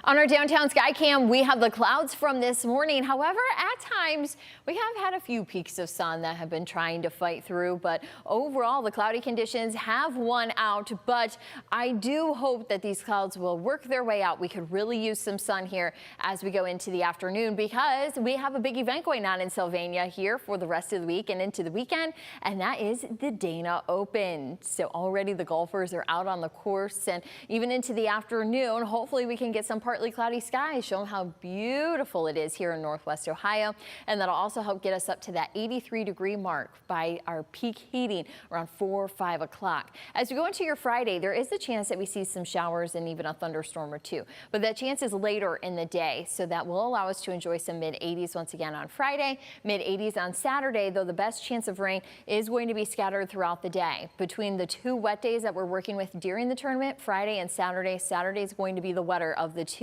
On our downtown sky cam, we have the clouds from this morning. However, at times we have had a few peaks of sun that have been trying to fight through, but overall the cloudy conditions have won out. But I do hope that these clouds will work their way out. We could really use some sun here as we go into the afternoon because we have a big event going on in Sylvania here for the rest of the week and into the weekend, and that is the Dana Open. So already the golfers are out on the course, and even into the afternoon, hopefully we can get some partly cloudy skies, showing how beautiful it is here in Northwest Ohio. And that'll also help get us up to that 83-degree mark by our peak heating around 4 or 5 o'clock. As we go into your Friday, there is a chance that we see some showers and even a thunderstorm or two, but that chance is later in the day, so that will allow us to enjoy some mid-80s once again on Friday, mid-80s on Saturday, though the best chance of rain is going to be scattered throughout the day. Between the 2 wet days that we're working with during the tournament, Friday and Saturday, Saturday is going to be the wetter of the 2.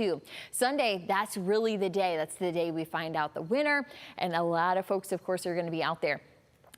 Sunday, that's really the day. That's the day we find out the winner, and a lot of folks, of course, are going to be out there.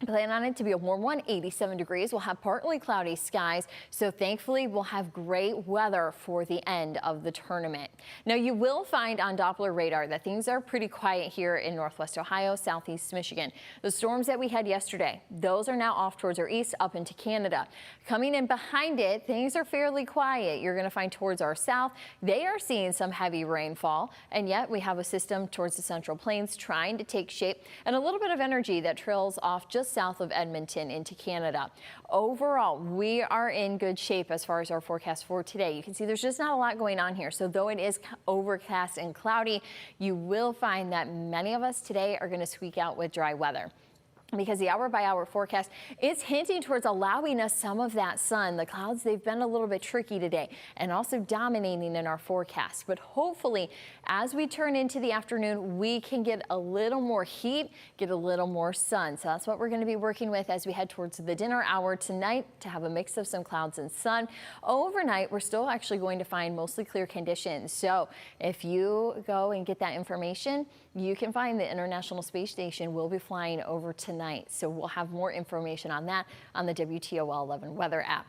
Plan on it to be a warm one, 87 degrees. We'll have partly cloudy skies, so thankfully we'll have great weather for the end of the tournament. Now you will find on Doppler radar that things are pretty quiet here in Northwest Ohio, Southeast Michigan. The storms that we had yesterday, those are now off towards our east up into Canada. Coming in behind it, things are fairly quiet. You're going to find towards our south, they are seeing some heavy rainfall, and yet we have a system towards the Central Plains trying to take shape, and a little bit of energy that trails off just south of Edmonton into Canada. Overall, we are in good shape as far as our forecast for today. You can see there's just not a lot going on here. So though it is overcast and cloudy, you will find that many of us today are going to squeak out with dry weather, because the hour-by-hour forecast is hinting towards allowing us some of that sun. The clouds, they've been a little bit tricky today and also dominating in our forecast. But hopefully, as we turn into the afternoon, we can get a little more heat, get a little more sun. So that's what we're going to be working with as we head towards the dinner hour tonight, to have a mix of some clouds and sun. Overnight, we're still actually going to find mostly clear conditions. So if you go and get that information, you can find the International Space Station will be flying over tonight. So we'll have more information on that on the WTOL 11 weather app.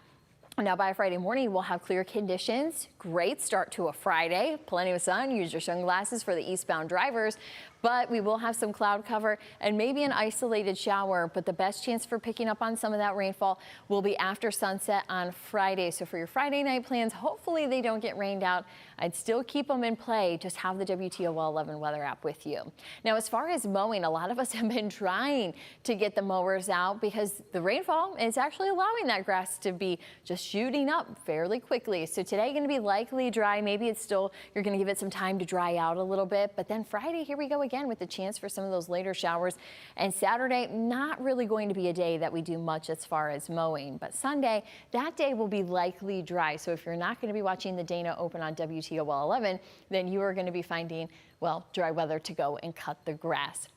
Now by Friday morning, we'll have clear conditions. Great start to a Friday. Plenty of sun. Use your sunglasses for the eastbound drivers. But we will have some cloud cover and maybe an isolated shower. But the best chance for picking up on some of that rainfall will be after sunset on Friday. So for your Friday night plans, hopefully they don't get rained out. I'd still keep them in play. Just have the WTOL 11 weather app with you. Now, as far as mowing, a lot of us have been trying to get the mowers out because the rainfall is actually allowing that grass to be just shooting up fairly quickly. So today going to be likely dry. Maybe it's still, you're going to give it some time to dry out a little bit. But then Friday, here we go again with the chance for some of those later showers. And Saturday, not really going to be a day that we do much as far as mowing. But Sunday, that day will be likely dry. So if you're not going to be watching the Dana Open on WTOL 11, then you are going to be finding, well, dry weather to go and cut the grass.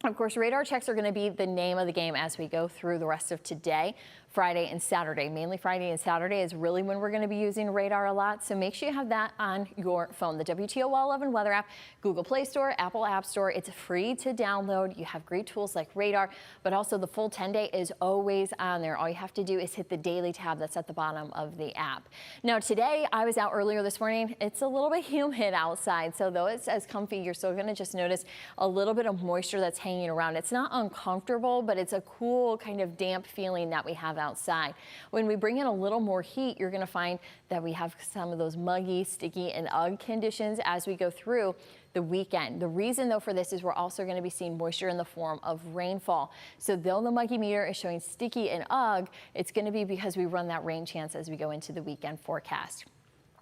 Of course, radar checks are going to be the name of the game as we go through the rest of today. Friday and Saturday, mainly Friday and Saturday is really when we're going to be using radar a lot. So make sure you have that on your phone. The WTOL 11 weather app, Google Play Store, Apple App Store. It's free to download. You have great tools like radar, but also the full 10-day is always on there. All you have to do is hit the daily tab that's at the bottom of the app. Now today, I was out earlier this morning. It's a little bit humid outside. So though it's as comfy, you're still going to just notice a little bit of moisture that's hanging around. It's not uncomfortable, but it's a cool kind of damp feeling that we have outside. When we bring in a little more heat, you're going to find that we have some of those muggy, sticky, and ugh conditions as we go through the weekend. The reason, though, for this is we're also going to be seeing moisture in the form of rainfall. So though the muggy meter is showing sticky and ugh, it's going to be because we run that rain chance as we go into the weekend forecast.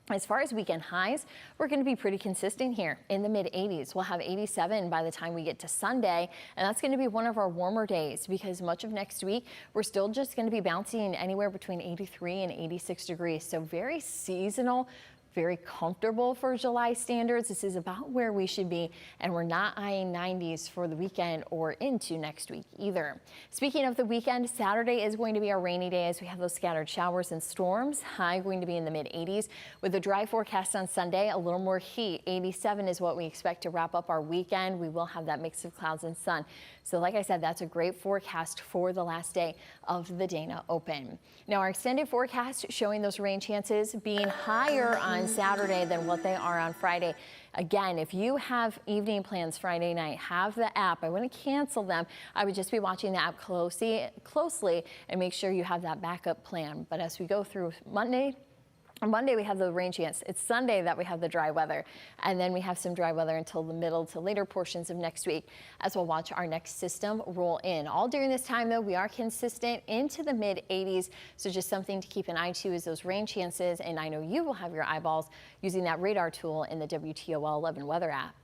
As far as weekend highs, we're going to be pretty consistent here in the mid-80s. We'll have 87 by the time we get to Sunday, and that's going to be one of our warmer days because much of next week, we're still just going to be bouncing anywhere between 83 and 86 degrees. So very seasonal, very comfortable for July standards. This is about where we should be, and we're not eyeing 90s for the weekend or into next week either. Speaking of the weekend, Saturday is going to be a rainy day as we have those scattered showers and storms. High going to be in the mid-80s with a dry forecast on Sunday, a little more heat. 87 is what we expect to wrap up our weekend. We will have that mix of clouds and sun. So like I said, that's a great forecast for the last day of the Dana Open. Now our extended forecast showing those rain chances being higher on on Saturday than what they are on Friday. Again, if you have evening plans Friday night, have the app. I wouldn't cancel them. I would just be watching the app closely and make sure you have that backup plan. But as we go through on Monday, we have the rain chance. It's Sunday that we have the dry weather. And then we have some dry weather until the middle to later portions of next week as we'll watch our next system roll in. All during this time, though, we are consistent into the mid 80s. So just something to keep an eye to is those rain chances. And I know you will have your eyeballs using that radar tool in the WTOL 11 weather app.